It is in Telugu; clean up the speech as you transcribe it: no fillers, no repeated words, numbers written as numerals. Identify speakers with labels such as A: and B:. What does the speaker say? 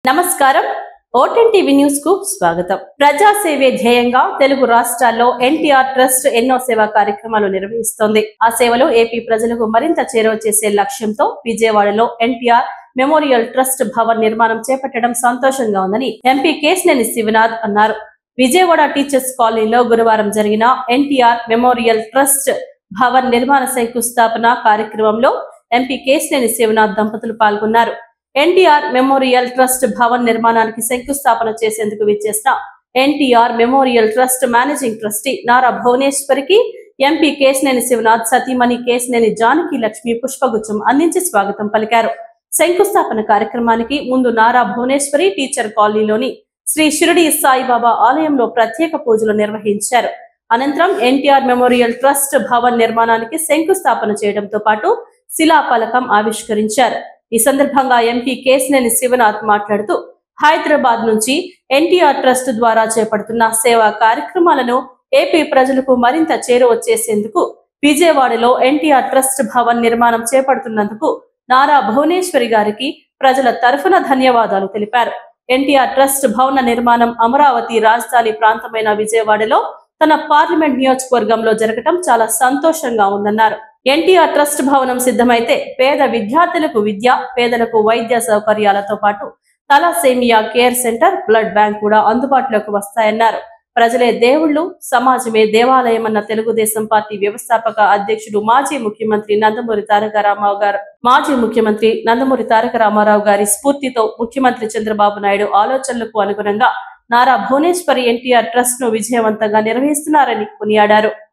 A: నమస్కారం. ఓటెన్ టీవీ న్యూస్ కు స్వాగతం. ప్రజాసేవే ధ్యేయంగా తెలుగు రాష్ట్రాల్లో ఎన్టీఆర్ ట్రస్ట్ ఎన్నో సేవా కార్యక్రమాలు నిర్వహిస్తోంది. ఆ సేవలు ఏపీ ప్రజలకు మరింత చేరువ చేసే లక్ష్యంతో విజయవాడలో ఎన్టీఆర్ మెమోరియల్ ట్రస్ట్ భవన్ నిర్మాణం చేపట్టడం సంతోషంగా ఉందని ఎంపీ కేశినేని శివనాథ్ అన్నారు. విజయవాడ టీచర్స్ కాలనీలో గురువారం జరిగిన ఎన్టీఆర్ మెమోరియల్ ట్రస్ట్ భవన్ నిర్మాణ శంకుస్థాపన కార్యక్రమంలో ఎంపీ కేశినేని శివనాథ్ దంపతులు పాల్గొన్నారు. ఎన్టీఆర్ మెమోరియల్ ట్రస్ట్ భవన్ నిర్మాణానికి శంకుస్థాపన చేసేందుకు విచ్చేసిన NTR memorial trust managing trustee Nara భువనేశ్వరికి ఎంపీ కేశినేని శివనాథ్ సతీమణి కేశినేని జానకి లక్ష్మి పుష్పగుచ్చం అందించి స్వాగతం పలికారు. శంకుస్థాపన కార్యక్రమానికి ముందు నారా భువనేశ్వరి టీచర్ కాలనీలోని శ్రీ షిరిడి సాయిబాబా ఆలయంలో ప్రత్యేక పూజలు నిర్వహించారు. అనంతరం ఎన్టీఆర్ మెమోరియల్ ట్రస్ట్ భవన్ నిర్మాణానికి శంకుస్థాపన చేయడంతో పాటు శిలాఫలకం ఆవిష్కరించారు. ఈ సందర్భంగా ఎంపీ కేశినేని శివనాథ్ మాట్లాడుతూ హైదరాబాద్ నుంచి ఎన్టీఆర్ ట్రస్ట్ ద్వారా చేపడుతున్న సేవా కార్యక్రమాలను ఏపీ ప్రజలకు మరింత చేరువ చేసేందుకు విజయవాడలో ఎన్టీఆర్ ట్రస్ట్ భవన్ నిర్మాణం చేపడుతున్నందుకు నారా భువనేశ్వరి గారికి ప్రజల తరఫున ధన్యవాదాలు తెలిపారు. ఎన్టీఆర్ ట్రస్ట్ భవన నిర్మాణం అమరావతి రాజధాని ప్రాంతమైన విజయవాడలో తన పార్లమెంట్ నియోజకవర్గంలో జరగటం చాలా సంతోషంగా ఉందన్నారు. ఎన్టీఆర్ ట్రస్ట్ భవనం సిద్ధమైతే పేద విద్యార్థులకు విద్య, పేదలకు వైద్య సౌకర్యాలతో పాటు thalassaemia care centre, blood bank కూడా అందుబాటులోకి వస్తాయన్నారు. ప్రజలే దేవుళ్లు, సమాజమే దేవాలయం అన్న తెలుగుదేశం పార్టీ వ్యవస్థాపక అధ్యక్షుడు మాజీ ముఖ్యమంత్రి నందమూరి తారక రామారావు గారి స్ఫూర్తితో ముఖ్యమంత్రి చంద్రబాబు నాయుడు ఆలోచనలకు అనుగుణంగా నారా భువనేశ్వరి ఎన్టీఆర్ ట్రస్ట్ ను విజయవంతంగా నిర్వహిస్తున్నారని కొనియాడారు.